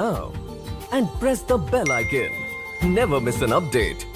now and press the bell icon. Never miss an update.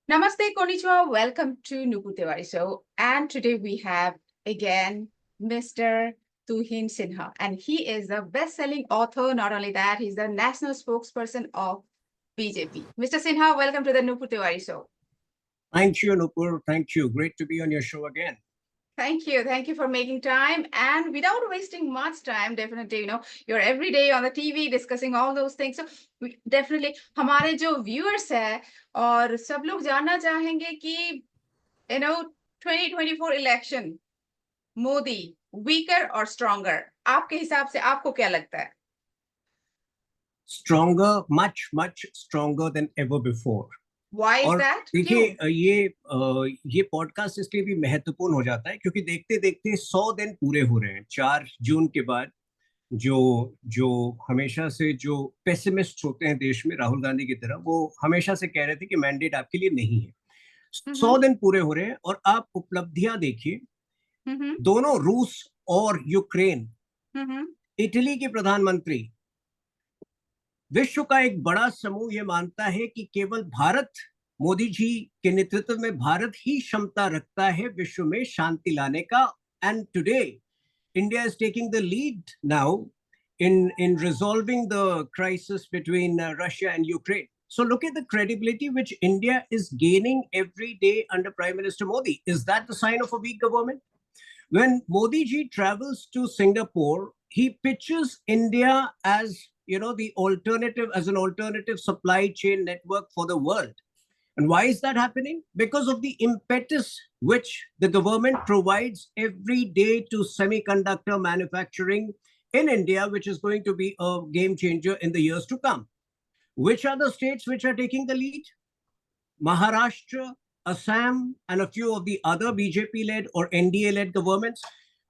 Namaste, konnichiwa. Welcome to Nupur Tiwari Show. And today we have again Mr. Tuhin Sinha, and he is a best-selling author. Not only that, he's the national spokesperson of BJP. Mr. Sinha, welcome to the Nupur Tiwari Show. Thank you, Nupur. Thank you. Great to be on your show again. Thank you. Thank you for making time. And without wasting much time, definitely, you're every day on the TV discussing all those things. So definitely, हमारे जो viewers है और सब लोग जानना चाहेंगे कि 2024 election, Modi weaker or stronger? आपके हिसाब से आपको क्या लगता है? Stronger, much stronger than ever before. Why is that? देखिए ये पॉडकास्ट इसलिए भी महत्वपूर्ण हो जाता है क्योंकि देखते देखते 100 दिन पूरे हो रहे हैं 4 जून के बाद। जो हमेशा से जो पेसिमिस्ट होते हैं देश में राहुल गांधी की तरह, वो हमेशा से कह रहे थे कि मैंडेट आपके लिए नहीं है। 100 दिन पूरे हो रहे हैं और आप उपलब्धियां देखिए। दोनों रूस और यूक्रेन, इटली के प्रधानमंत्री, विश्व का एक बड़ा समूह ये मानता है कि केवल भारत, मोदी जी के नेतृत्व में भारत ही क्षमता रखता है विश्व में शांति लाने का। And today India is taking the lead now in resolving the crisis between Russia and Ukraine. So look at the credibility which India is gaining every day under Prime Minister Modi. Is that the sign of a weak government? When Modi ji travels to Singapore, he pitches India as the alternative, as an alternative supply chain network for the world. And why is that happening? Because of the impetus which the government provides every day to semiconductor manufacturing in India, which is going to be a game changer in the years to come. Which are the states which are taking the lead? Maharashtra, Assam, and a few of the other BJP-led or NDA-led governments.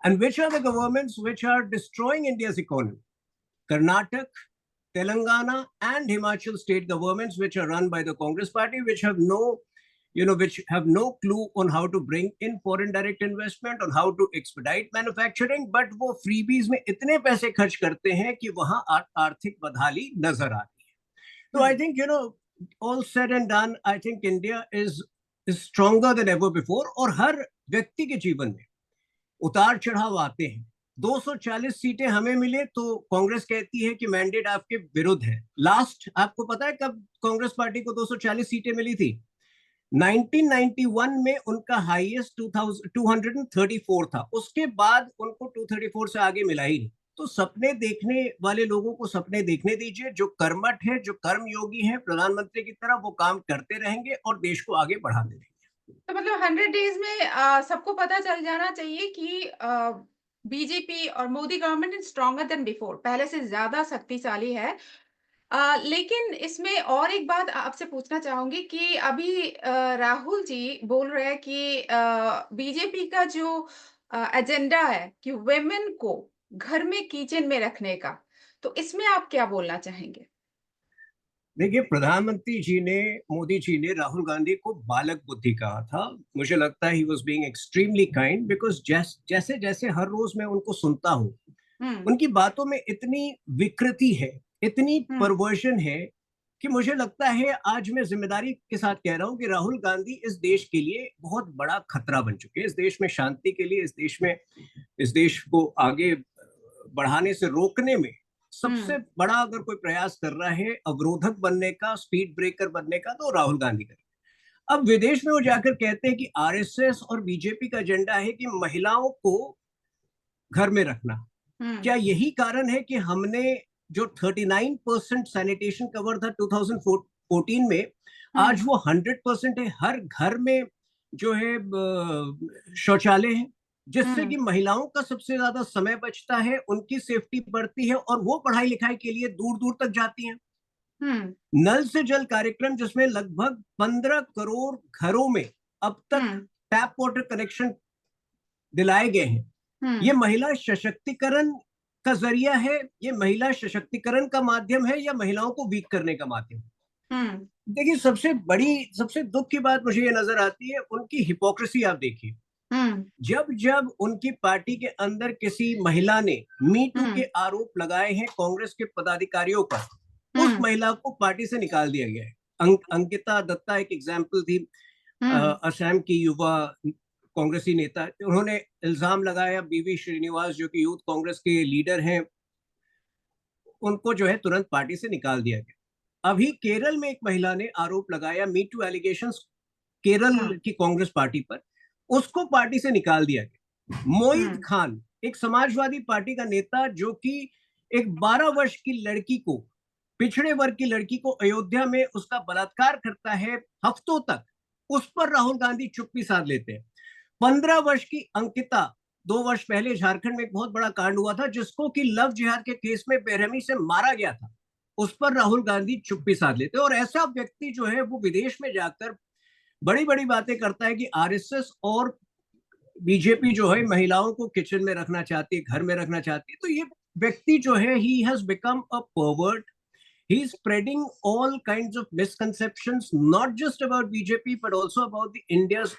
And which are the governments which are destroying India's economy? Karnataka, Telangana, and Himachal state governments, which are run by the Congress party, which have no clue on how to bring in foreign direct investment, on how to expedite manufacturing, but वो freebies में इतने पैसे खर्च करते हैं कि वहाँ आर्थिक बदहाली नजर आती है। So I think, all said and done, I think India is stronger than ever before. और हर व्यक्ति के जीवन में उतार चढ़ाव आते हैं। 240 सीटें हमें मिले तो कांग्रेस कहती है कि मैंडेट आपके विरुद्ध है। लास्ट आपको पता है कब कांग्रेस पार्टी को 240 सीटें मिली थी? 1991 में उनका हाईएस्ट 234 था। उसके बाद उनको 234 से आगे मिला ही नहीं। तो सपने देखने वाले लोगों को सपने देखने दीजिए। जो कर्मठ है, जो कर्मयोगी है, प्रधानमंत्री की तरह वो काम करते रहेंगे और देश को आगे बढ़ाते रहेंगे। तो मतलब 100 डेज में सबको पता चल जाना चाहिए कि बीजेपी और Modi government is stronger than before, पहले से ज्यादा शक्तिशाली है। लेकिन इसमें और एक बात आपसे पूछना चाहूंगी कि अभी राहुल जी बोल रहे हैं कि बीजेपी का जो एजेंडा है कि वेमेन को घर में किचन में रखने का, तो इसमें आप क्या बोलना चाहेंगे? देखिए, प्रधानमंत्री जी ने, मोदी जी ने राहुल गांधी को बालक बुद्धि कहा था। मुझे लगता है he was being extremely kind, because जैसे जैसे हर रोज मैं उनको सुनता हूँ, उनकी बातों में इतनी विकृति है, इतनी परवर्जन है कि मुझे लगता है, आज मैं जिम्मेदारी के साथ कह रहा हूँ कि राहुल गांधी इस देश के लिए बहुत बड़ा खतरा बन चुके हैं। इस देश में शांति के लिए, इस देश को आगे बढ़ाने से रोकने में सबसे बड़ा अगर कोई प्रयास कर रहा है अवरोधक बनने का, स्पीड ब्रेकर बनने का, तो राहुल गांधी का। अब विदेश में वो जाकर कहते हैं कि आरएसएस और बीजेपी का एजेंडा है कि महिलाओं को घर में रखना। क्या यही कारण है कि हमने जो 39% सैनिटेशन कवर था 2014 में, आज वो 100% है। हर घर में जो है शौचालय है, जिससे कि महिलाओं का सबसे ज्यादा समय बचता है, उनकी सेफ्टी बढ़ती है और वो पढ़ाई लिखाई के लिए दूर दूर तक जाती हैं। नल से जल कार्यक्रम, जिसमें लगभग 15 करोड़ घरों में अब तक टैप वाटर कनेक्शन दिलाए गए हैं, ये महिला सशक्तिकरण का जरिया है, ये महिला सशक्तिकरण का माध्यम है, या महिलाओं को वीक करने का माध्यम है? देखिए, सबसे दुख की बात मुझे ये नजर आती है उनकी हिपोक्रेसी। आप देखिए, जब जब उनकी पार्टी के अंदर किसी महिला ने मी टू के आरोप लगाए हैं कांग्रेस के पदाधिकारियों पर, उस महिला को पार्टी से निकाल दिया गया है। अंकिता दत्ता एक एग्जाम्पल थी, असम की युवा कांग्रेसी नेता। उन्होंने इल्जाम लगाया, बीवी श्रीनिवास जो कि यूथ कांग्रेस के लीडर हैं, उनको जो है तुरंत पार्टी से निकाल दिया गया। अभी केरल में एक महिला ने आरोप लगाया, मी टू एलिगेशंस केरल की कांग्रेस पार्टी पर, उसको पार्टी से निकाल दिया गया। मोईद खान एक समाजवादी पार्टी का नेता, जो कि एक 12 वर्ष की लड़की को, पिछड़े वर्ग की लड़की को अयोध्या में उसका बलात्कार करता है हफ्तों तक, उस पर राहुल गांधी चुप्पी साध लेते हैं। 15 वर्ष की अंकिता, 2 वर्ष पहले झारखंड में एक बहुत बड़ा कांड हुआ था जिसको कि लव जिहाद के केस में बेरहमी से मारा गया था, उस पर राहुल गांधी चुप्पी साध लेते। और ऐसा व्यक्ति जो है वो विदेश में जाकर बड़ी बड़ी बातें करता है कि आरएसएस और बीजेपी जो है महिलाओं को किचन में रखना चाहती है, घर में रखना चाहती है। तो ये व्यक्ति जो है, he has become a pervert. He is spreading all kinds of misconceptions, not just about BJP, but also about India's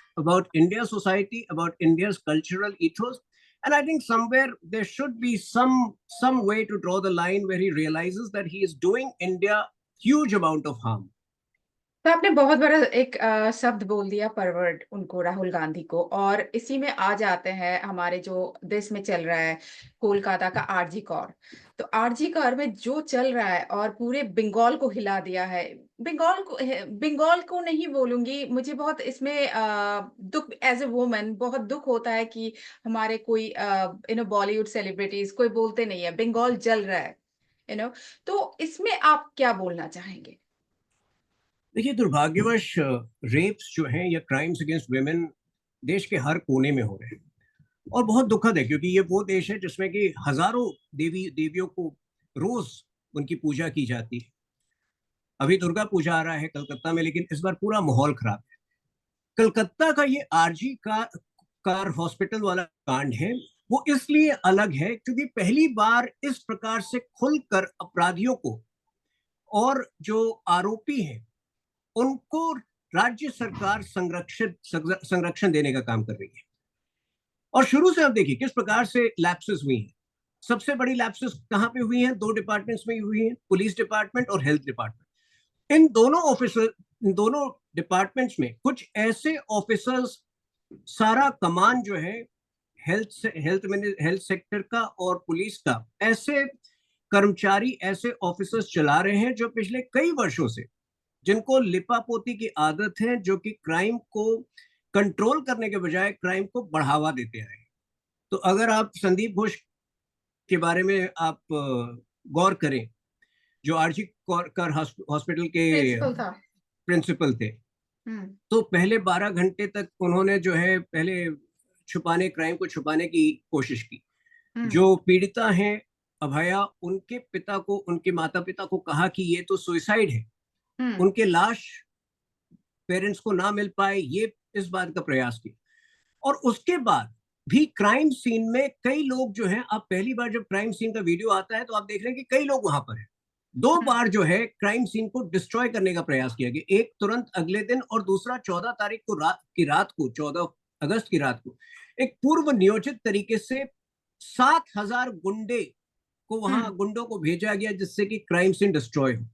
society, about India's cultural ethos. And I think somewhere there should be some way to draw the line where he realizes that he is doing India huge amount of harm. तो आपने बहुत बड़ा एक शब्द बोल दिया, परवर्ड, उनको, राहुल गांधी को। और इसी में आ जाते हैं हमारे जो देश में चल रहा है, कोलकाता का आरजी कौर। तो आरजी कौर में जो चल रहा है और पूरे बंगाल को हिला दिया है, बंगाल को नहीं बोलूंगी, मुझे बहुत इसमें दुख, एज ए वुमन बहुत दुख होता है कि हमारे कोई बॉलीवुड सेलिब्रिटीज कोई बोलते नहीं है, बंगाल जल रहा है, तो इसमें आप क्या बोलना चाहेंगे? देखिए, दुर्भाग्यवश रेप्स जो हैं या क्राइम्स अगेंस्ट वुमेन देश के हर कोने में हो रहे हैं, और बहुत दुखद है, क्योंकि ये वो देश है जिसमें कि हजारों देवियों को रोज उनकी पूजा की जाती है। अभी दुर्गा पूजा आ रहा है कलकत्ता में, लेकिन इस बार पूरा माहौल खराब है। कलकत्ता का ये आरजी कार हॉस्पिटल वाला कांड है, वो इसलिए अलग है क्योंकि पहली बार इस प्रकार से खुलकर अपराधियों को और जो आरोपी हैं उनको राज्य सरकार संरक्षण देने का काम कर रही है। और शुरू से आप देखिए किस प्रकार से लैप्सेस हुई हैं। सबसे बड़ी लैप्सेस कहां पे हुई हैं? 2 डिपार्टमेंट्स में हुई हैं, पुलिस डिपार्टमेंट और हेल्थ डिपार्टमेंट। इन दोनों डिपार्टमेंट्स में कुछ ऐसे ऑफिसर्स, सारा कमान जो है हेल्थ सेक्टर का और पुलिस का, ऐसे कर्मचारी, ऐसे ऑफिसर्स चला रहे हैं जो पिछले कई वर्षों से, जिनको लिपापोती की आदत है, जो कि क्राइम को कंट्रोल करने के बजाय क्राइम को बढ़ावा देते आए। तो अगर आप संदीप घोष के बारे में आप गौर करें, जो आरजी कर हॉस्पिटल के प्रिंसिपल थे, तो पहले 12 घंटे तक उन्होंने जो है पहले क्राइम को छुपाने की कोशिश की। जो पीड़िता हैं अभया, उनके पिता को, उनके माता पिता को कहा कि ये तो सुसाइड है, उनके लाश पेरेंट्स को ना मिल पाए, ये इस बात का प्रयास किया। और उसके बाद भी क्राइम सीन में कई लोग जो हैं, आप पहली बार जब क्राइम सीन का वीडियो आता है तो आप देख रहे हैं कि कई लोग वहां पर हैं। 2 बार जो है क्राइम सीन को डिस्ट्रॉय करने का प्रयास किया गया, एक तुरंत अगले दिन और दूसरा 14 तारीख को रात को 14 अगस्त की रात को एक पूर्व नियोजित तरीके से 7,000 गुंडों को भेजा गया जिससे कि क्राइम सीन डिस्ट्रॉय हो।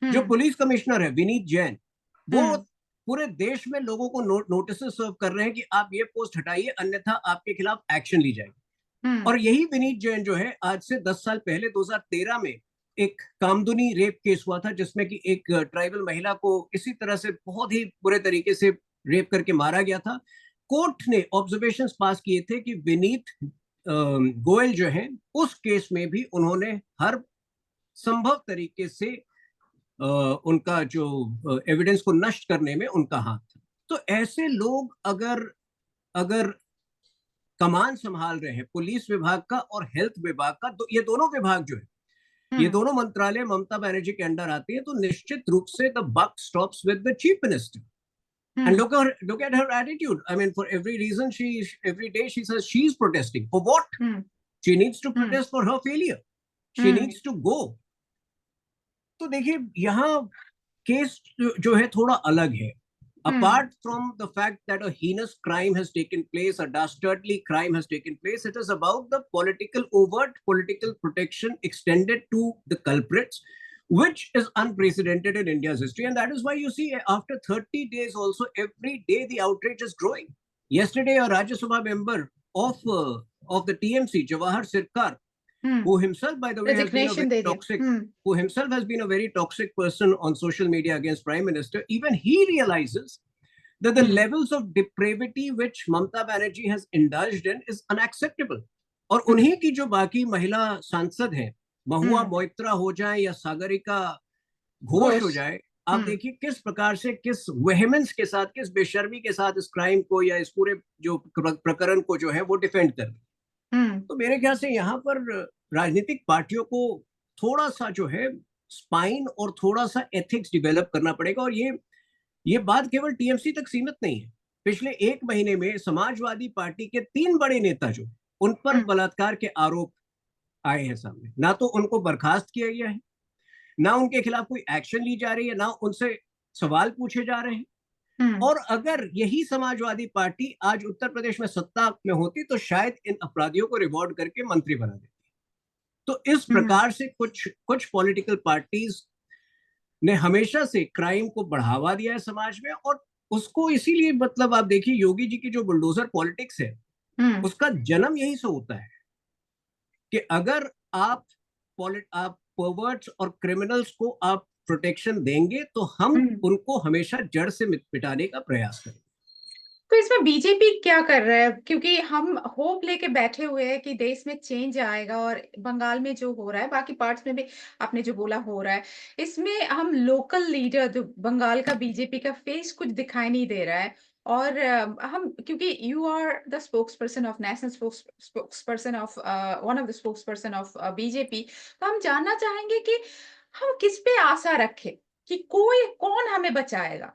जो पुलिस कमिश्नर है विनीत जैन, वो पूरे देश में लोगों को नोटिस सर्व कर रहे हैं कि आप ये पोस्ट हटाइए, अन्यथा आपके खिलाफ एक्शन ली जाएगी। और यही विनीत जैन जो है, आज से 10 साल पहले 2013 में एक कामदुनी रेप केस हुआ था, जिसमें कि एक ट्राइबल महिला को इसी तरह से बहुत ही बुरे तरीके से रेप करके मारा गया था। कोर्ट ने ऑब्जर्वेशंस पास किए थे कि विनीत गोयल जो है, उस केस में भी उन्होंने हर संभव तरीके से उनका जो एविडेंस को नष्ट करने में उनका हाथ था। तो ऐसे लोग अगर कमान संभाल रहे हैं पुलिस विभाग का और हेल्थ विभाग का, तो ये दोनों विभाग जो है, ये दोनों मंत्रालय ममता बनर्जी के अंडर आती है, तो निश्चित रूप से the buck stops with the chief minister. And look at her attitude. I mean, for every reason, every day she says she's protesting. For what? She needs to protest for her failure. She needs to go. तो देखिए यहाँ case जो है थोड़ा अलग है. Apart from the fact that a heinous crime has taken place, a dastardly crime has taken place, it is about the overt political protection extended to the culprits, which is unprecedented in India's history. And that is why you see after 30 days also, every day the outrage is growing. Yesterday, a Rajya Sabha member of the TMC, Jawahar Sirkar, who himself, by the way, has been a very toxic, who himself has been a very toxic person on social media against Prime Minister, even he realizes that the levels of depravity which Mamata Banerjee has indulged in is unacceptable. और उन्हीं की जो बाकी महिला सांसद हैं, महुआ मोइत्रा हो जाए या सागरिका घोष हो जाए, आप देखिए किस प्रकार से, किस वेहेमेंस के साथ, किस बेशर्मी के साथ इस क्राइम को या इस पूरे जो प्रकरण को जो है वो डिफेंड कर रही. तो मेरे ख्याल से यहाँ पर राजनीतिक पार्टियों को थोड़ा सा जो है स्पाइन और थोड़ा सा एथिक्स डेवलप करना पड़ेगा. और ये बात केवल टीएमसी तक सीमित नहीं है. पिछले 1 महीने में समाजवादी पार्टी के 3 बड़े नेता जो उन पर बलात्कार के आरोप आए हैं सामने, ना तो उनको बर्खास्त किया गया है, ना उनके खिलाफ कोई एक्शन ली जा रही है, ना उनसे सवाल पूछे जा रहे हैं. और अगर यही समाजवादी पार्टी आज उत्तर प्रदेश में सत्ता में होती तो शायद इन अपराधियों को रिवॉर्ड करके मंत्री बना देती. तो इस प्रकार से कुछ पॉलिटिकल पार्टीज ने हमेशा से क्राइम को बढ़ावा दिया है समाज में. और उसको इसीलिए, मतलब आप देखिए योगी जी की जो बुलडोजर पॉलिटिक्स है, उसका जन्म यही से होता है कि अगर आप परवर्ट्स और क्रिमिनल्स को आप प्रोटेक्शन देंगे तो हम उनको हमेशा जड़ से मिटाने का प्रयास करेंगे. तो इसमें बीजेपी क्या कर रहा है? क्योंकि हम होप लेके बैठे हुए हैं कि देश में चेंज आएगा, और बंगाल में जो हो रहा है, बाकी पार्ट्स में भी आपने जो बोला हो रहा है, इसमें हम लोकल लीडर जो बंगाल का बीजेपी का फेस कुछ दिखाई नहीं दे रहा है. और हम, क्योंकि you are the spokesperson of national spokesperson of one of the spokesperson of BJP, तो हम जानना चाहेंगे कि हम किस पे आशा रखें कि कौन हमें बचाएगा.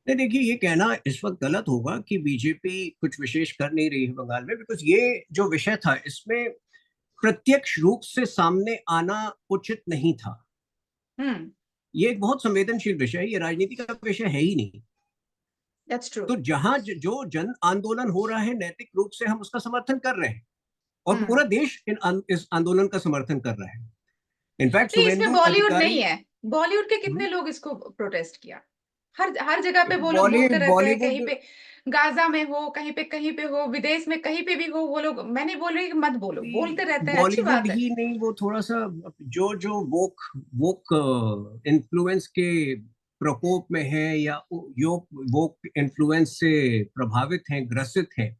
नहीं, देखिए ये कहना इस वक्त गलत होगा कि बीजेपी कुछ विशेष कर नहीं रही है बंगाल में, बिकॉज ये जो विषय था इसमें प्रत्यक्ष रूप से सामने आना उचित नहीं था. ये एक बहुत संवेदनशील विषय है, ये राजनीति का विषय है ही नहीं. That's true. तो जहां जो जन आंदोलन हो रहा है, नैतिक रूप से हम उसका समर्थन कर रहे हैं, और पूरा देश इस आंदोलन का समर्थन कर रहा है. इनफैक्ट इसमें बॉलीवुड नहीं है. बॉलीवुड के कितने लोग इसको प्रोटेस्ट किया? हर जगह पे वो लोग बोलते रहते हैं, कहीं पे गाजा में हो, कहीं पे हो, विदेश में कहीं पे भी हो, वो लोग, मैं नहीं बोल रही कि मत बोलो, बोलते रहते हैं, अच्छी बात है. ही नहीं, वो थोड़ा सा जो वोक इन्फ्लुएंस के प्रकोप में है या वोक इन्फ्लुएंस से प्रभावित हैं, ग्रसित हैं,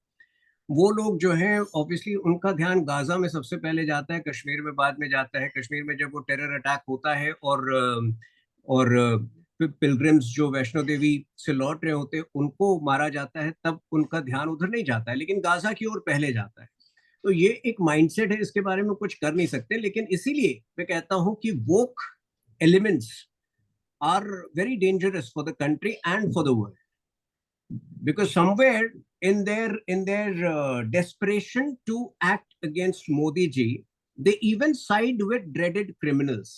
वो लोग जो हैं ऑब्वियसली उनका ध्यान गाजा में सबसे पहले जाता है, कश्मीर में बाद में जाता है. कश्मीर में जब वो टेरर अटैक होता है और पिलग्रिम्स जो वैष्णो देवी से लौट रहे होते हैं उनको मारा जाता है, तब उनका ध्यान उधर नहीं जाता है, लेकिन गाजा की ओर पहले जाता है. तो ये एक माइंडसेट है, इसके बारे में कुछ कर नहीं सकते. लेकिन इसीलिए मैं कहता हूं कि woke elements are very dangerous for the country and for the world, because somewhere in their desperation to act against Modi ji, they even side with dreaded criminals.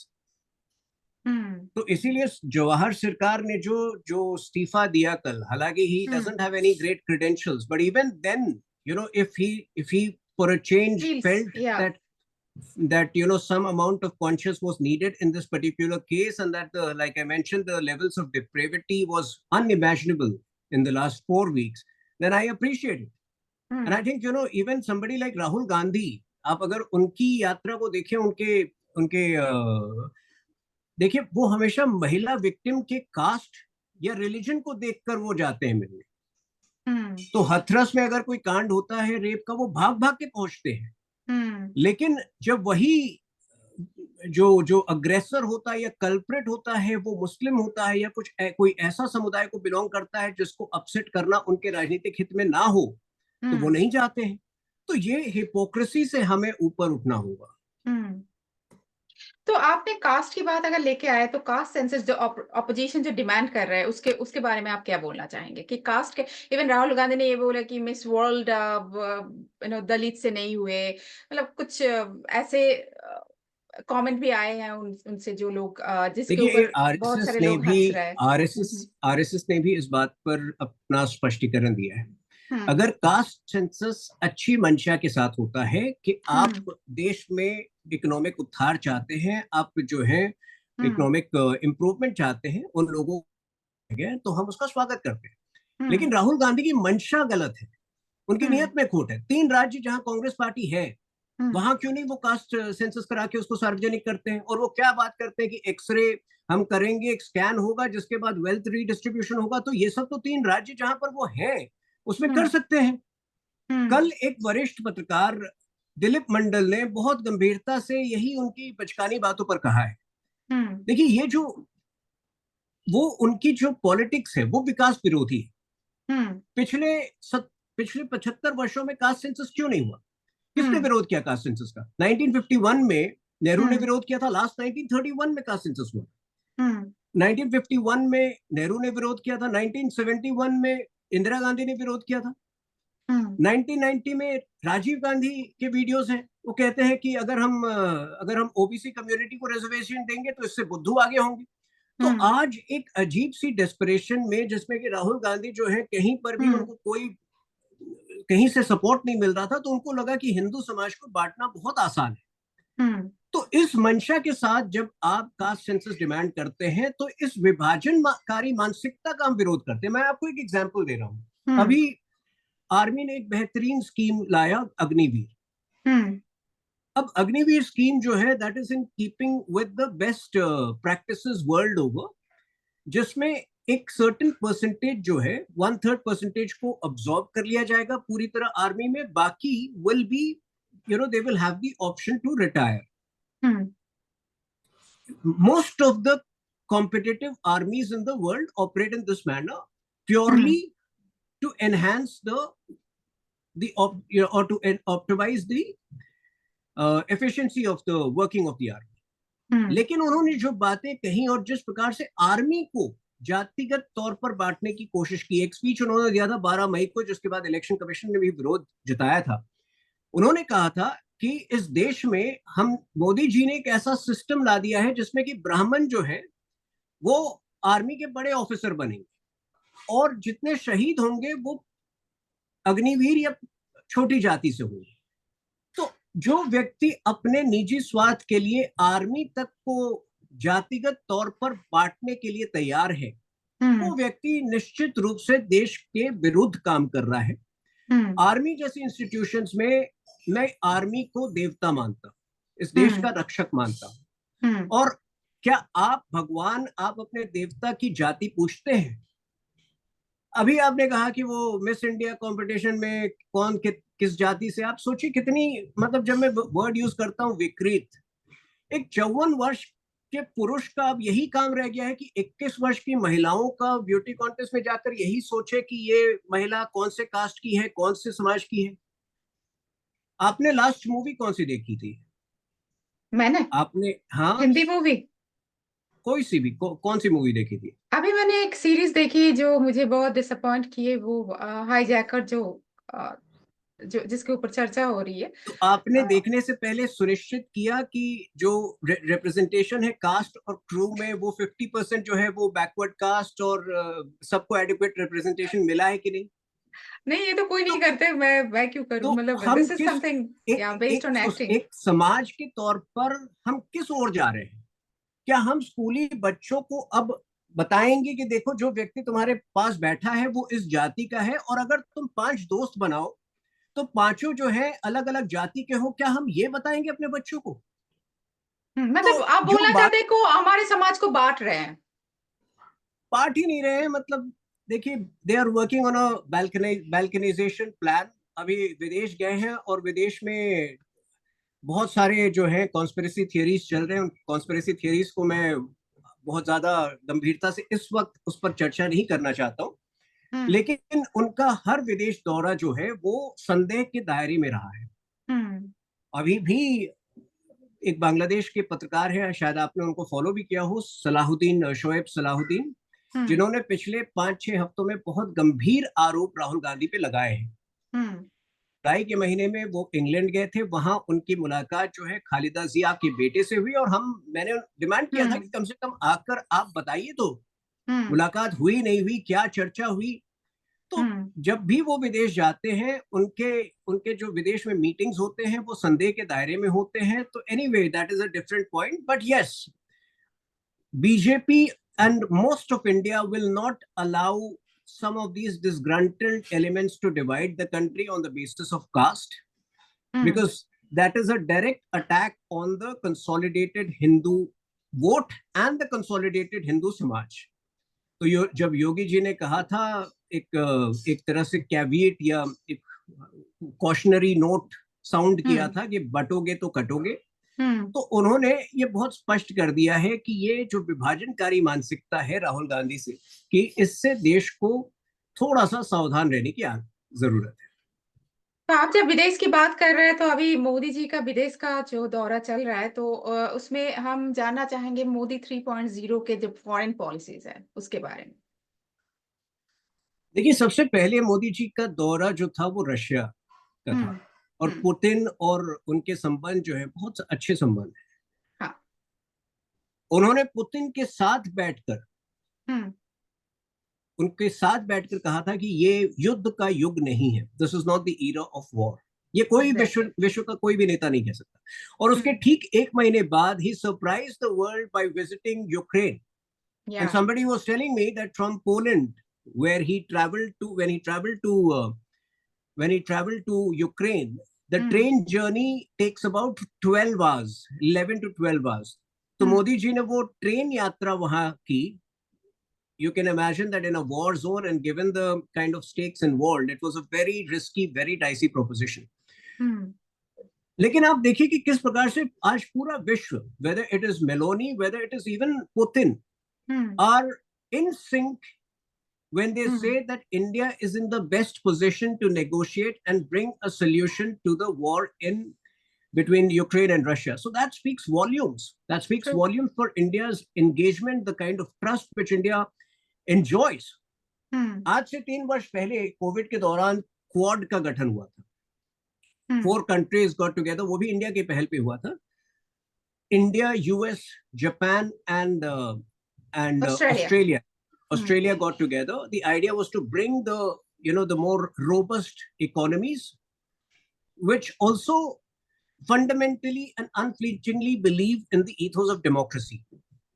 तो इसीलिए जवाहर सरकार ने जो इस्तीफा दिया कल, हालांकि he doesn't have any great credentials, but even then, you know, if he for a change felt that you know some amount of conscience was needed in this particular case, and that like I mentioned, the levels of depravity was unimaginable in the last 4 weeks, then I appreciate it. And I think, you know, even somebody like Rahul Gandhi, आप अगर उनकी यात्रा को देखें, उनके देखिए, वो हमेशा महिला विक्टिम के कास्ट या रिलीजन को देखकर वो जाते हैं मिलने. तो हथरस में अगर कोई कांड होता है रेप का, वो भाग भाग के पहुंचते हैं. लेकिन जब वही जो अग्रेसर होता है या कल्प्रेट होता है वो मुस्लिम होता है या कोई ऐसा समुदाय को बिलोंग करता है जिसको अपसेट करना उनके राजनीतिक हित में ना हो, तो वो नहीं जाते हैं. तो ये हिपोक्रेसी से हमें ऊपर उठना होगा. तो आपने कास्ट की बात अगर लेके आए तो कास्ट सेंसस जो ऑपोजिशन जो डिमांड कर रहा है उसके उसके बारे में आप क्या बोलना चाहेंगे कि कास्ट के इवन राहुल गांधी ने ये बोला कि मिस वर्ल्ड दलित से नहीं हुए, मतलब कुछ ऐसे कमेंट भी आए हैं उनसे जो लोग जिसके देखिए, ऊपर बहुत सारे लोग हंस रहे हैं। आरएसएस ने भी इस बात पर अपना स्पष्टीकरण दिया है। हम्म अगर कास्ट सेंसस अच्छी मंशा के साथ होता है कि आप हम्म देश में इकोनॉमिक उत्थान चाहते हैं, आप जो है हम्म इकोनॉमिक इंप्रूवमेंट चाहते हैं उन लोगों को, तो हम उसका स्वागत करते हैं। हम्म लेकिन राहुल गांधी की मंशा गलत है, उनकी हम्म नियत में खोट है। 3 राज्य जहां कांग्रेस पार्टी है हम्म वहां क्यों नहीं वो कास्ट सेंसस करा के उसको सार्वजनिक करते हैं? और वो क्या बात करते हैं कि एक्सरे हम करेंगे, एक स्कैन होगा जिसके बाद वेल्थ रीडिस्ट्रीब्यूशन होगा। तो ये सब तो 3 राज्य जहां पर वो है उसमें कर हम्म सकते हैं। हम्म कल एक वरिष्ठ पत्रकार दिलीप मंडल ने बहुत गंभीरता से यही उनकी बचकानी बातों पर कहा है। हम्म देखिए, ये जो वो उनकी जो पॉलिटिक्स है वो विकास विरोधी है। हम्म पिछले पिछले 75 वर्षों में कास्ट सेंसस क्यों नहीं हुआ? किसने हम्म विरोध किया कास्ट सेंसस का? 1951 में नेहरू ने हम्म विरोध किया था। लास्ट 1931 में कास्ट सेंसस हुआ। हम्म 1951 में नेहरू ने विरोध किया था। 1971 में इंदिरा गांधी ने विरोध किया था। हम्म 1990 में राजीव गांधी के वीडियोस हैं, वो कहते हैं कि अगर हम ओबीसी कम्युनिटी को रिजर्वेशन देंगे तो इससे बुद्धू आगे होंगे। तो हम्म आज एक अजीब सी डेस्परेशन में, जिसमें कि राहुल गांधी जो है कहीं पर भी हम्म उनको कोई कहीं से सपोर्ट नहीं मिल रहा था, तो उनको लगा कि हिंदू समाज को बांटना बहुत आसान है। हम्म तो इस मंशा के साथ जब आप कास्ट सेंसस डिमांड करते हैं तो इस विभाजनकारी मानसिकता का हम विरोध करते हैं। मैं आपको एक एग्जांपल दे रहा हूं। हम्म अभी आर्मी ने एक बेहतरीन स्कीम लाया, अग्निवीर। हम्म अब अग्निवीर स्कीम जो है that is in keeping with the best practices world over, जिसमें एक सर्टेन परसेंटेज जो है 1/3 परसेंटेज को अब्सॉर्ब कर लिया जाएगा पूरी तरह आर्मी में। बाकी will be, they will have the option to retire. Hmm Most of the competitive armies in the world operate in this manner, hmm purely to enhance or to optimize the efficiency of the working of the army. हम्म लेकिन उन्होंने जो बातें कही और जिस प्रकार से army को जातिगत तौर पर बांटने की कोशिश की, एक स्पीच उन्होंने दिया था 12 मई को, जिसके बाद इलेक्शन कमीशन ने भी विरोध जताया था। उन्होंने कहा था कि इस देश में हम, मोदी जी ने एक ऐसा सिस्टम ला दिया है जिसमें कि ब्राह्मण जो है वो आर्मी के बड़े ऑफिसर बनेंगे, और जितने शहीद होंगे वो अग्निवीर या छोटी जाति से होंगे। तो जो व्यक्ति अपने निजी स्वार्थ के लिए आर्मी तक को जातिगत तौर पर बांटने के लिए तैयार है, वो व्यक्ति निश्चित रूप से देश के विरुद्ध काम कर रहा है। हम्म आर्मी जैसी इंस्टीट्यूशंस में मैं आर्मी को देवता मानता हूं, इस देश का रक्षक मानता हूं। हम्म और क्या आप भगवान, आप अपने देवता की जाति पूछते हैं? अभी आपने कहा कि वो मिस इंडिया कंपटीशन में कौन किस जाति से, आप सोचिए कितनी, मतलब जब मैं वर्ड यूज करता हूँ विकृत, एक 54 वर्ष के पुरुष का अब यही काम रह गया है कि 21 वर्ष की महिलाओं का ब्यूटी कॉन्टेस्ट में जाकर यही सोचे कि ये महिला कौन से कास्ट की है, कौन से समाज की है। आपने लास्ट मूवी कौन सी देखी थी? मैंने आपने, हाँ, हिंदी मूवी कोई सी भी कौन सी मूवी देखी थी? अभी मैंने एक सीरीज देखी जो मुझे बहुत डिसअपॉइंट किए, वो हाईजैकर अ, जो जिसके ऊपर चर्चा हो रही है। तो आपने अ, देखने से पहले सुनिश्चित किया कि जो रिप्रेजेंटेशन है कास्ट और क्रू में, वो 50% जो है वो बैकवर्ड कास्ट, और सबको एडिक्वेट रिप्रेजेंटेशन मिला है कि नहीं? नहीं, ये तो कोई तो नहीं करते, मैं क्यों तो करूं, मतलब हम दिस इज किस, समथिंग एक या बेस्ड एक ऑन एक्टिंग। एक समाज के तौर पर हम किस ओर जा रहे हैं? क्या हम स्कूली बच्चों को अब बताएंगे कि देखो, जो व्यक्ति तुम्हारे पास बैठा है वो इस जाति का है, और अगर तुम 5 दोस्त बनाओ तो पांचों जो है अलग अलग जाति के हो? क्या हम ये बताएंगे अपने बच्चों को? तो मतलब आप जो बोलना बात, चाहते हैं को हमारे समाज को बांट रहे हैं। पार्ट ही नहीं रहे हैं, मतलब देखिए, they are working on a balkanisation plan. अभी विदेश गए हैं और विदेश में बहुत सारे जो है कॉन्स्पिरेसी थियरीज चल रहे हैं। उन कॉन्स्पिरेसी थियरीज को मैं बहुत ज्यादा गंभीरता से इस वक्त उस पर चर्चा नहीं करना चाहता हूँ, हम्म लेकिन उनका हर विदेश दौरा जो है वो संदेह के दायरे में रहा है। हम्म अभी भी एक बांग्लादेश के पत्रकार हैं, शायद आपने उनको फॉलो भी किया हो, सलाहुद्दीन, शोएब सलाहुद्दीन, जिन्होंने पिछले 5-6 हफ्तों में बहुत गंभीर आरोप राहुल गांधी पे लगाए हैं। जुलाई के महीने में वो इंग्लैंड गए थे, वहां उनकी मुलाकात जो है खालिदा जिया के बेटे से हुई, और मैंने डिमांड किया था कि कम से कम आकर आप बताइए तो मुलाकात हुई नहीं हुई, क्या चर्चा हुई। तो जब भी वो विदेश जाते हैं, उनके जो विदेश में मीटिंग्स होते हैं वो संदेह के दायरे में होते हैं। तो anyway that is a different point, but yes, BJP and most of India will not allow some of these disgruntled elements to divide the country on the basis of caste, because that is a direct attack on the consolidated Hindu vote and the consolidated Hindu Samaj. तो जब योगी जी ने कहा था, एक तरह से caveat या एक कॉशनरी नोट साउंड किया था कि बटोगे तो कटोगे, तो उन्होंने ये बहुत स्पष्ट कर दिया है कि ये जो विभाजनकारी मानसिकता है राहुल गांधी से, कि इससे देश को थोड़ा सा सावधान रहने की जरूरत है। तो आप जब विदेश की बात कर रहे हैं, तो अभी मोदी जी का विदेश का जो दौरा चल रहा है, तो उसमें हम जानना चाहेंगे मोदी 3.0 के जो फॉरेन पॉलिसीज है उसके बारे में। देखिए, सबसे पहले मोदी जी का दौरा जो था वो रशिया का था, और पुतिन और उनके संबंध जो है बहुत अच्छे संबंध है। हाँ। उन्होंने पुतिन के साथ बैठकर कहा था कि ये युद्ध का युग नहीं है, this is not the era of war. ये कोई विश्व का कोई भी नेता नहीं कह सकता। और उसके ठीक एक महीने बाद ही surprise the world by visiting Ukraine, and somebody was telling me that from Poland, where he traveled to when he traveled to Ukraine, the train journey takes about 12 hours, 11 to 12 hours. तो मोदी जी ने वो train यात्रा वहां की। You can imagine that in a war zone, and given the kind of stakes involved, it was a very risky, very dicey proposition. लेकिन आप देखिए कि किस प्रकार से आज पूरा विश्व, whether it is Meloni, whether it is even Putin, are in sync when they say that India is in the best position to negotiate and bring a solution to the war between Ukraine and Russia. So that speaks volumes. That speaks volumes for India's engagement, the kind of trust which India enjoys. आज से 3 वर्ष पहले Covid के दौरान quad का गठन हुआ था। 4 countries got together, वो भी इंडिया के पहल पे हुआ था। India, US, Japan and Australia got together. The idea was to bring the more robust economies, which also fundamentally and unflinchingly believe in the ethos of democracy.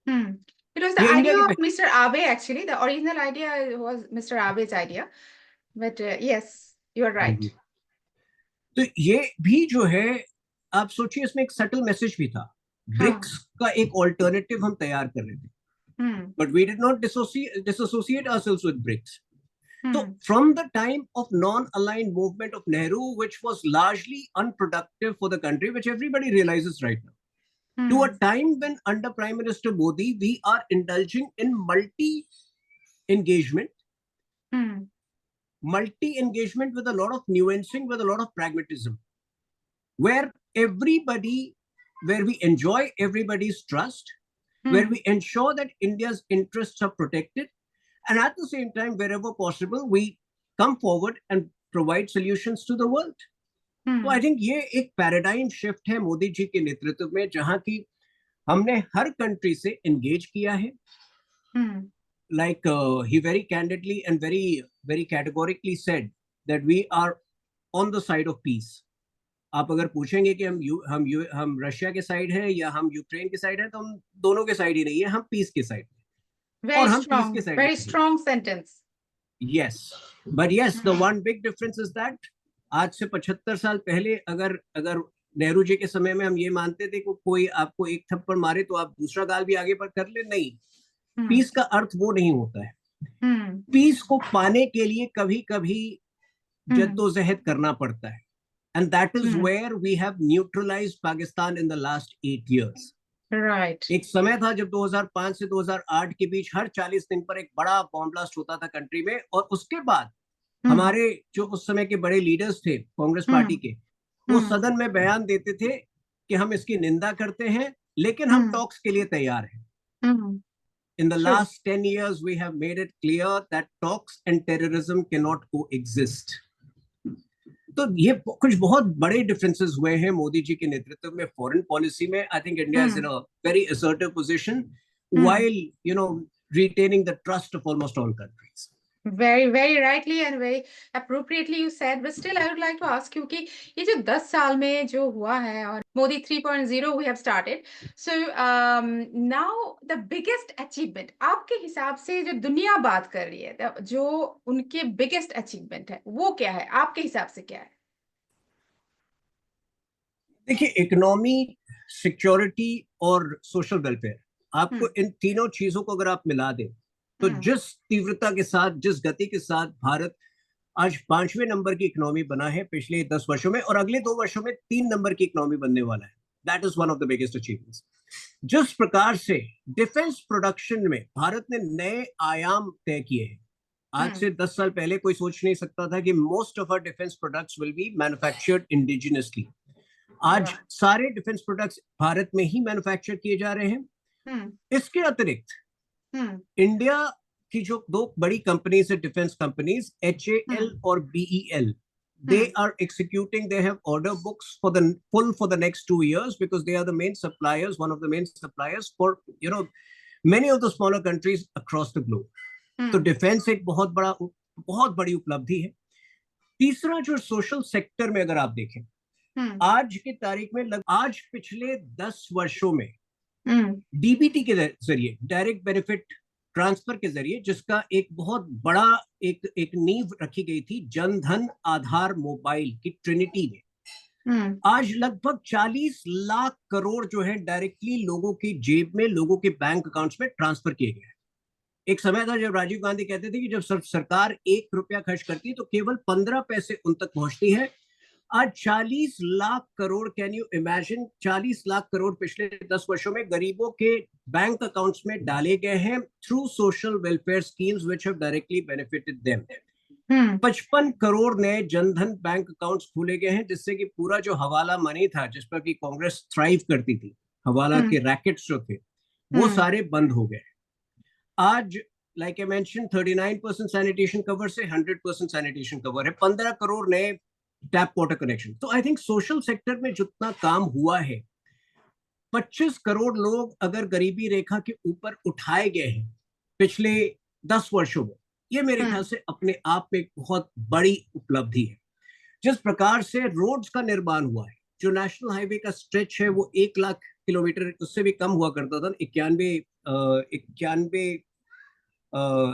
It was the idea of Mr. Abe, actually. The original idea was Mr. Abe's idea. But yes, you are right. तो ये भी जो है, आप सोचिए, इसमें एक subtle message भी था। ब्रिक्स का एक ऑल्टरनेटिव हम तैयार कर रहे थे, but we did not disassociate ourselves with BRICS. So from the time of non-aligned movement of Nehru, which was largely unproductive for the country, which everybody realizes right now, to a time when under Prime Minister Modi, we are indulging in multi-engagement with a lot of nuancing, with a lot of pragmatism, where we enjoy everybody's trust, where we ensure that India's interests are protected, and at the same time, wherever possible, we come forward and provide solutions to the world. So I think ये एक paradigm shift है मोदी जी के नेतृत्व में, जहां की हमने हर country से एंगेज किया है। Like he very candidly and very categorically said that we are on the side of peace. आप अगर पूछेंगे कि हम रशिया के साइड है या हम यूक्रेन के साइड है, तो हम दोनों के साइड ही नहीं है, हम पीस के साइड है। और हम पीस के side. Very strong sentence. Yes, but yes, the one big difference is that आज से 75 साल पहले अगर नेहरू जी के समय में हम ये मानते थे कि कोई आपको एक थप्पड़ मारे तो आप दूसरा गाल भी आगे पर कर ले, नहीं, पीस का अर्थ वो नहीं होता है। पीस को पाने के लिए कभी-कभी जद्दोजहद करना पड़ता है, and that is where we have neutralized Pakistan in the last 8 years. Right. एक समय था जब 2005 से 2008 के बीच हर 40 दिन पर एक बड़ा बॉम्ब ब्लास्ट होता था कंट्री में, और उसके बाद हमारे जो उस समय के बड़े लीडर्स थे कांग्रेस पार्टी के, वो सदन में बयान देते थे कि हम इसकी निंदा करते हैं, लेकिन हम टॉक्स के लिए तैयार हैं। In the last 10 years, we have made it clear that talks and terrorism cannot coexist. तो ये कुछ बहुत बड़े डिफरेंसेस हुए हैं मोदी जी के नेतृत्व में फॉरेन पॉलिसी में. I think India is in a very assertive position while retaining the trust of almost all countries. Very, very rightly and very appropriately you said, but still I would like to ask you कि ये जो 10 साल में जो हुआ है और Modi 3.0 we have started. So now the biggest achievement आपके हिसाब से जो दुनिया बात कर रही है, जो उनके biggest achievement है, वो क्या है? आपके हिसाब से क्या है? देखिए, इकोनॉमी, सिक्योरिटी और सोशल वेलफेयर, आपको इन तीनों चीजों को अगर आप मिला दें तो जिस तीव्रता के साथ, जिस गति के साथ भारत आज 5वें नंबर की इकोनॉमी बना है पिछले 10 वर्षों में, और अगले 2 वर्षों में 3 नंबर की इकोनॉमी बनने वाला है, that is one of the biggest achievements. जिस प्रकार से डिफेंस प्रोडक्शन में भारत ने नए आयाम तय किए हैं, आज से 10 साल पहले कोई सोच नहीं सकता था कि most of our defence products will be manufactured indigenously. आज सारे डिफेंस प्रोडक्ट्स भारत में ही मैन्युफैक्चर किए जा रहे हैं. इसके अतिरिक्त इंडिया की जो 2 बड़ी कंपनीज है, डिफेंस कंपनीज, HAL और BEL, they are executing, they have order books for the next 2 years because they are the main suppliers, one of the main suppliers for many of the smaller countries across the globe. तो defence एक बहुत बड़ी उपलब्धि है. तीसरा, जो social sector में अगर आप देखें, आज की तारीख में आज पिछले 10 वर्षों में DBT के जरिए, डायरेक्ट बेनिफिट ट्रांसफर के जरिए, जिसका एक बहुत बड़ा एक नींव रखी गई थी जन धन आधार मोबाइल की ट्रिनिटी में, आज लगभग 40 लाख करोड़ जो है डायरेक्टली लोगों की जेब में, लोगों के बैंक अकाउंट्स में ट्रांसफर किए गए. एक समय था जब राजीव गांधी कहते थे कि जब सरकार 1 रुपया खर्च करती है तो केवल 15 पैसे उन तक पहुंचती है. आज 40 lakh crore, can you imagine, 40 lakh crore पिछले 10 वर्षों में गरीबों के बैंक अकाउंट्स में डाले गए हैं through social welfare schemes which have directly benefited them. 55 crore नए जनधन बैंक अकाउंट्स खोले गए हैं, जिससे कि पूरा जो हवाला मनी था, जिस पर कि कांग्रेस थ्राइव करती थी, हवाला के रैकेट्स जो थे, वो सारे बंद हो गए. आज like I mention 39% sanitation cover से 100% सैनिटेशन कवर है. 15 करोड़ नए टैप वाटर कनेक्शन. तो आई थिंक सोशल सेक्टर में जितना काम हुआ है, 25 करोड़ लोग अगर गरीबी रेखा के ऊपर उठाए गए हैं पिछले 10 वर्षों में, ये मेरे ख्याल से अपने आप में एक बहुत बड़ी उपलब्धि है. जिस प्रकार से रोड्स का निर्माण हुआ है, जो नेशनल हाईवे का स्ट्रेच है वो 1 लाख किलोमीटर, उससे भी कम हुआ करता था, 91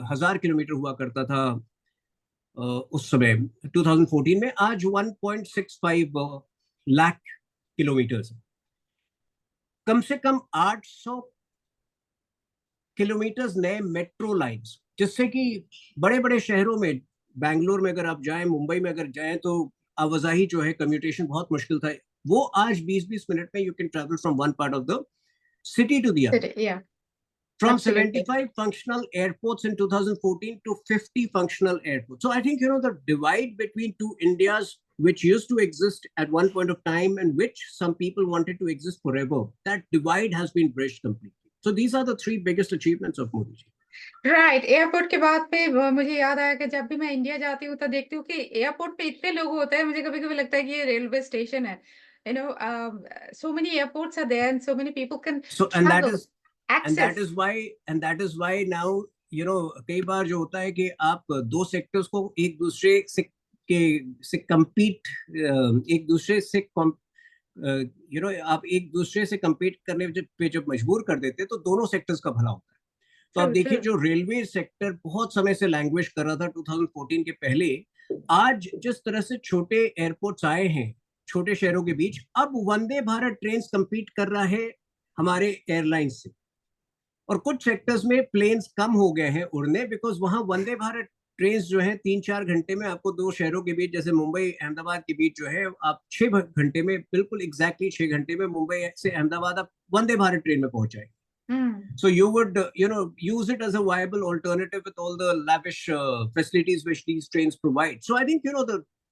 हजार किलोमीटर हुआ करता था उस समय 2014 में. आज 1.65 लाख किलोमीटर, कम से कम 800 किलोमीटर नए मेट्रो लाइंस, जिससे कि बड़े बड़े शहरों में, बैंगलोर में अगर आप जाएं, मुंबई में अगर जाएं, तो आवाजाही जो है, कम्यूटेशन बहुत मुश्किल था, वो आज 20-20 मिनट में you can travel from one part of the city to the other. From 75 functional airports in 2014 to 50 functional airports. So I think, the divide between two Indias, which used to exist at one point of time and which some people wanted to exist forever, that divide has been bridged completely. So these are the 3 biggest achievements of Modi ji. Right. Airport के बात पे मुझे याद आया कि जब भी मैं इंडिया जाती हूँ तो देखती हूँ कि एयरपोर्ट पे इतने लोग होते हैं, मुझे कभी-कभी लगता है कि ये रेलवे स्टेशन है. So many airports are there and so many people can travel. And that is why now, कई बार जो होता है कि आप 2 सेक्टर्स को एक दूसरे से compete, एक दूसरे से आप एक दूसरे से compete करने पे जब मजबूर कर देते हैं तो दोनों सेक्टर्स का भला होता है. तो आप देखिए, जो रेलवे सेक्टर बहुत समय से लैंग्वेज कर रहा था 2014 के पहले, आज जिस तरह से छोटे एयरपोर्ट्स आए हैं छोटे शहरों के बीच, अब वंदे भारत ट्रेन compete कर रहा है हमारे एयरलाइंस से. और कुछ सेक्टर्स में प्लेन्स कम हो गए हैं उड़ने, बिकॉज वहां वंदे भारत ट्रेन जो है 3-4 घंटे में आपको 2 शहरों के बीच, जैसे मुंबई अहमदाबाद के बीच जो है, आप 6 घंटे में, बिल्कुल एग्जैक्टली 6 घंटे में मुंबई से अहमदाबाद आप वंदे भारत ट्रेन में पहुंच जाएंगे. So you would use it as a viable alternative with all the lavish facilities which these trains provide. So I think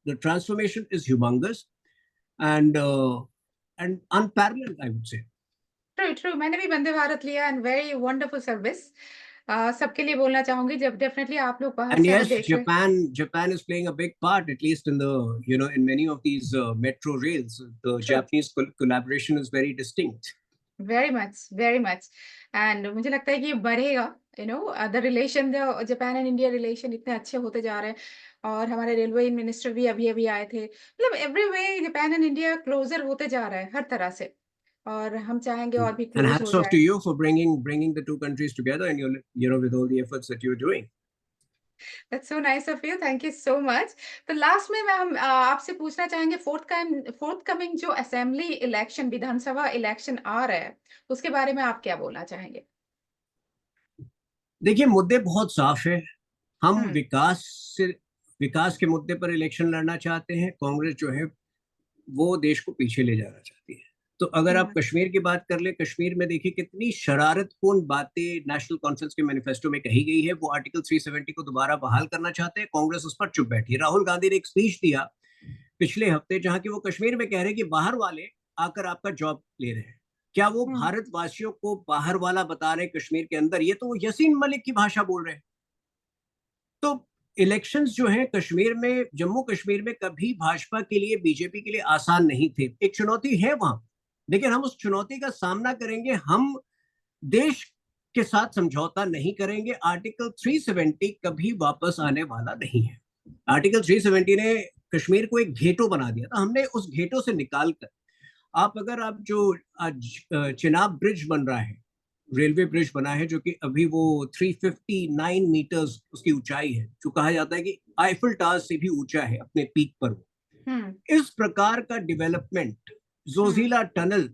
the transformation is humongous, and and unparalleled, I would say. True मैंने भी वंदे भारत लिया and very wonderful service. सबके लिए बोलना चाहूंगी, जब definitely आप लोग बाहर And से अगर yes, देख रहे Japan is playing a big part, at least in in many of these metro rails. The True. Japanese collaboration is very distinct. Very much and मुझे लगता है कि ये बढ़ेगा, the relation, the Japan and India relation इतने अच्छे होते जा रहे हैं। और हमारे रेलवे मिनिस्टर भी अभी अभी आए थे, मतलब every way Japan and India closer होते जा रहा है हर तरह से, और हम चाहेंगे और भी And क्लोज हो hats off to जाए। you for bringing the two countries together, and with all the efforts that you're doing. That's so nice of you, thank you so much. तो लास्ट में हम आपसे पूछना चाहेंगे, फोर्थ कमिंग जो assembly election, विधानसभा election आ रहा है, उसके बारे में आप क्या बोलना चाहेंगे? देखिए, मुद्दे बहुत साफ है। हम हम्म विकास के मुद्दे पर इलेक्शन लड़ना चाहते हैं। कांग्रेस जो है वो देश को पीछे ले जाना चाहती है। तो अगर आप हम्म कश्मीर की बात कर ले, कश्मीर में देखिए कितनी शरारतपूर्ण बातें नेशनल कॉन्फ्रेंस के मैनिफेस्टो में कही गई है। वो आर्टिकल 370 को दोबारा बहाल करना चाहते हैं, कांग्रेस उस पर चुप बैठी है। राहुल गांधी ने एक स्पीच दिया पिछले हफ्ते, जहां की वो कश्मीर में कह रहे हैं कि बाहर वाले आकर आपका जॉब ले रहे हैं। क्या वो हम्म भारतवासियों को बाहर वाला बता रहे कश्मीर के अंदर? ये तो वो यसीन मलिक की भाषा बोल रहे हैं। तो इलेक्शंस जो हैं कश्मीर में, जम्मू कश्मीर में, कभी भाजपा के लिए, बीजेपी के लिए आसान नहीं थे। एक चुनौती है वहां, लेकिन हम उस चुनौती का सामना करेंगे। हम देश के साथ समझौता नहीं करेंगे। आर्टिकल 370 कभी वापस आने वाला नहीं है। आर्टिकल 370 ने कश्मीर को एक घेटो बना दिया था। हमने उस घेटो से निकालकर, आप जो आज चिनाब ब्रिज बन रहा है, रेलवे ब्रिज बना है, जो कि अभी वो 359 मीटर्स उसकी ऊंचाई है, जो कहा जाता है कि आईफिल टावर से भी ऊंचा है अपने पीक पर वो। इस प्रकार का डेवलपमेंट, जोजिला टनल,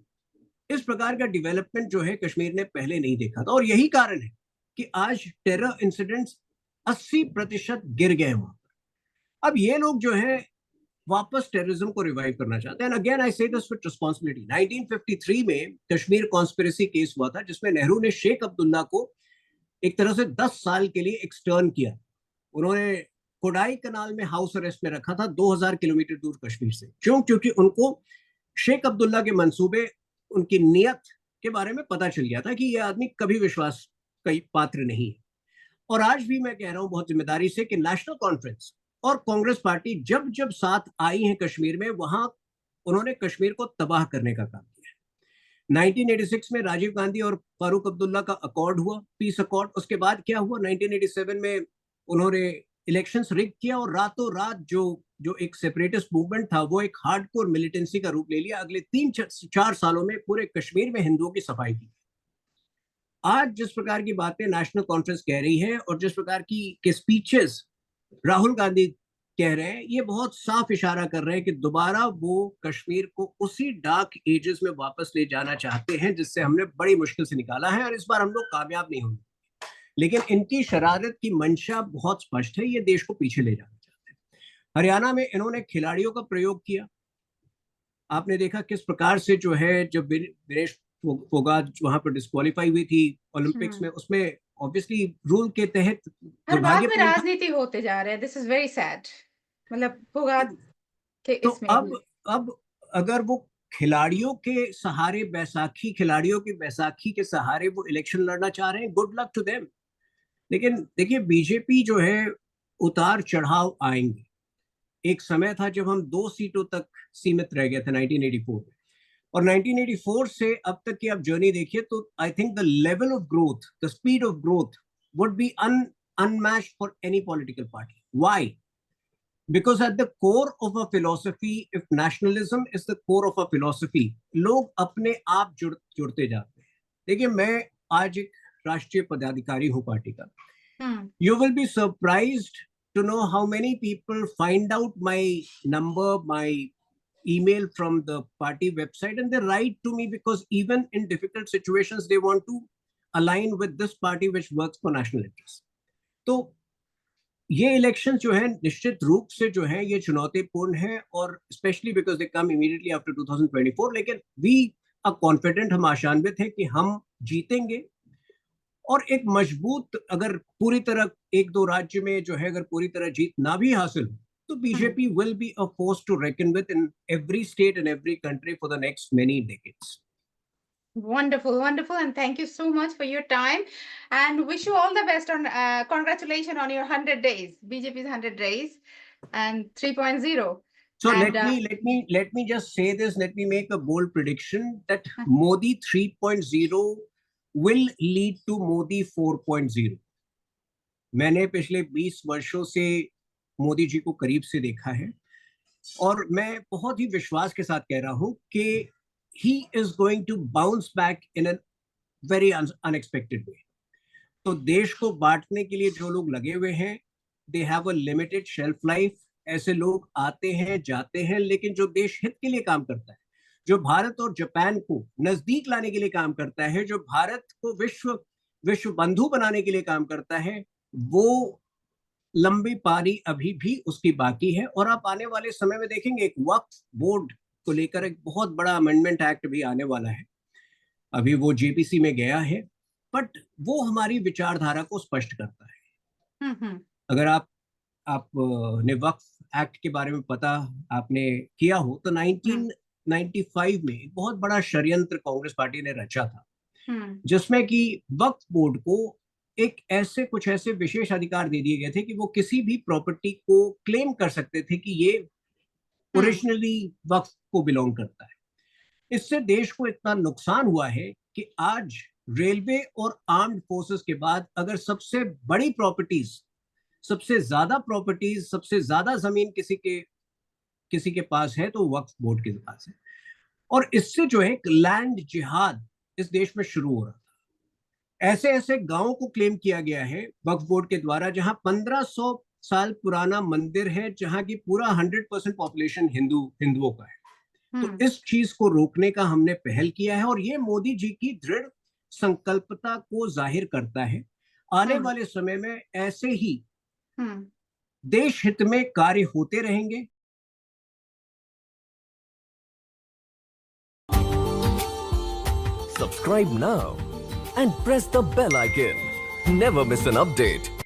इस प्रकार का डेवलपमेंट जो है कश्मीर ने पहले नहीं देखा था। और यही कारण है कि आज टेरर इंसिडेंट्स 80% गिर गए वहां पर। अब ये लोग जो है वापस टेररिज्म को रिवाइव करना चाहते हैं। अगेन आई से दिस विद रिस्पांसिबिलिटी। 1953 में कश्मीर कॉन्स्पिरेसी केस हुआ था, जिसमें नेहरू ने शेख अब्दुल्ला को एक तरह से 10 साल के लिए एक्सटर्न किया। उन्होंने कोडाई कनाल में हाउस अरेस्ट में रखा था, 2000 किलोमीटर दूर कश्मीर से। क्यों? क्योंकि उनको शेख अब्दुल्ला के मंसूबे, उनकी नियत के बारे में पता चल गया था कि यह आदमी कभी विश्वास का पात्र नहीं है। और आज भी मैं कह रहा हूं बहुत जिम्मेदारी से कि नेशनल कॉन्फ्रेंस और कांग्रेस पार्टी जब जब साथ आई है कश्मीर में, वहां उन्होंने कश्मीर को तबाह करने का काम किया। 1986 में राजीव गांधी और फारूक अब्दुल्ला का अकॉर्ड हुआ, पीस अकॉर्ड। उसके बाद क्या हुआ? 1987 में उन्होंने इलेक्शंस रिग किया, और रातों रात जो एक सेपरेटिस्ट मूवमेंट था, वो एक हार्डकोर मिलिटेंसी का रूप ले लिया। अगले 3-4 सालों में पूरे कश्मीर में हिंदुओं की सफाई की। आज जिस प्रकार की बातें नेशनल कॉन्फ्रेंस कह रही है और जिस प्रकार की स्पीचेस राहुल गांधी कह रहे हैं, ये बहुत साफ इशारा कर रहे हैं कि दोबारा वो कश्मीर को उसी डार्क एजेस में वापस ले जाना चाहते हैं, जिससे हमने बड़ी मुश्किल से निकाला है। और इस बार हम लोग कामयाब नहीं होंगे। लेकिन इनकी शरारत की मंशा बहुत स्पष्ट है, ये देश को पीछे ले जाना चाहते हैं। हरियाणा में इन्होंने खिलाड़ियों का प्रयोग किया। आपने देखा किस प्रकार से जो है, जब विनेश फोगाट वहां पर डिस्क्वालीफाई हुई थी ओलंपिक्स में, उसमें ऑब्वियसली रूल के तहत हर बात में दुर्भाग्यपूर्ण था। राजनीति होते जा रहे हैं, दिस इज वेरी सैड। मतलब फोगाट के तो इसमें भी अब अगर वो खिलाड़ियों के सहारे, खिलाड़ियों की बैसाखी के सहारे वो इलेक्शन लड़ना चाह रहे हैं, गुड लक टू देम। लेकिन देखिए, बीजेपी जो है, उतार चढ़ाव आएंगे। एक समय था जब हम 2 सीटों तक सीमित रह गए थे 1984 में, और 1984 से अब तक की आप जर्नी देखिए तो I think the level of growth, the speed of growth would be unmatched for any political party. Why? Because at the core of a philosophy, if nationalism is the core of a philosophy, लोग अपने आप जुड़ते जाते हैं। देखिए, मैं आज एक राष्ट्रीय पदाधिकारी हूँ पार्टी का। You will be surprised to know how many people find out my number, my email from the party website, and they write to me because even in difficult situations they want to align with this party which works for national interest. तो ये election जो है निश्चित रूप से जो है ये चुनौतीपूर्ण है, और specially because they come immediately after 2024। लेकिन वी आर कॉन्फिडेंट, हम आशान्वित हैं कि हम जीतेंगे। और एक मजबूत, अगर पूरी तरह 1-2 राज्य में जो है अगर पूरी तरह जीत ना भी हासिल हो, तो BJP will be a force to reckon with in every state and every country for the next many decades. Wonderful, wonderful, and thank you so much for your time. And wish you all the best on congratulations on your 100 days, BJP's 100 days, and 3.0. So And, let me just say this. Let me make a bold prediction that Modi 3.0 will lead to Modi 4.0. मैंने पिछले 20 वर्षों से मोदी जी को करीब से देखा है और मैं बहुत ही विश्वास के साथ कह रहा हूं कि he is going to bounce back in a very unexpected way. तो देश को बांटने के लिए जो लोग लगे हुए हैं, they have a limited shelf life. ऐसे लोग आते हैं जाते हैं, लेकिन जो देश हित के लिए काम करता है, जो भारत और जापान को नजदीक लाने के लिए काम करता है, जो भारत को विश्व बंधु बनाने के लिए काम करता है, वो लंबी पारी अभी भी उसकी बाकी है। और आप आने वाले समय में देखेंगे एक वक्फ बोर्ड को लेकर एक बहुत बड़ा अमेंडमेंट एक्ट भी आने वाला है। अभी वो जेपीसी में गया है, बट वो हमारी विचारधारा को स्पष्ट करता है। अगर आप ने वक्फ एक्ट के बारे में पता आपने किया हो तो 1995 में एक बहुत बड़ा षड्यंत्र कांग्रेस पार्टी ने रचा था, जिसमें कि वक्फ बोर्ड को कुछ ऐसे विशेष अधिकार दे दिए गए थे कि वो किसी भी प्रॉपर्टी को क्लेम कर सकते थे कि ये ओरिजिनली वक्फ को बिलोंग करता है। इससे देश को इतना नुकसान हुआ है कि आज रेलवे और आर्म्ड फोर्सेस के बाद अगर सबसे बड़ी प्रॉपर्टीज, सबसे ज्यादा जमीन किसी के पास है तो वक्फ बोर्ड के पास है। और इससे जो है लैंड जिहाद इस देश में शुरू हो रहा था। ऐसे ऐसे गांवों को क्लेम किया गया है वक्फ बोर्ड के द्वारा जहां 1500 साल पुराना मंदिर है, जहां की पूरा 100% पॉपुलेशन हिंदुओं का है। तो इस चीज को रोकने का हमने पहल किया है और ये मोदी जी की दृढ़ संकल्पता को जाहिर करता है। आने वाले समय में ऐसे ही देश हित में कार्य होते रहेंगे। Subscribe now and press the bell icon. Never miss an update.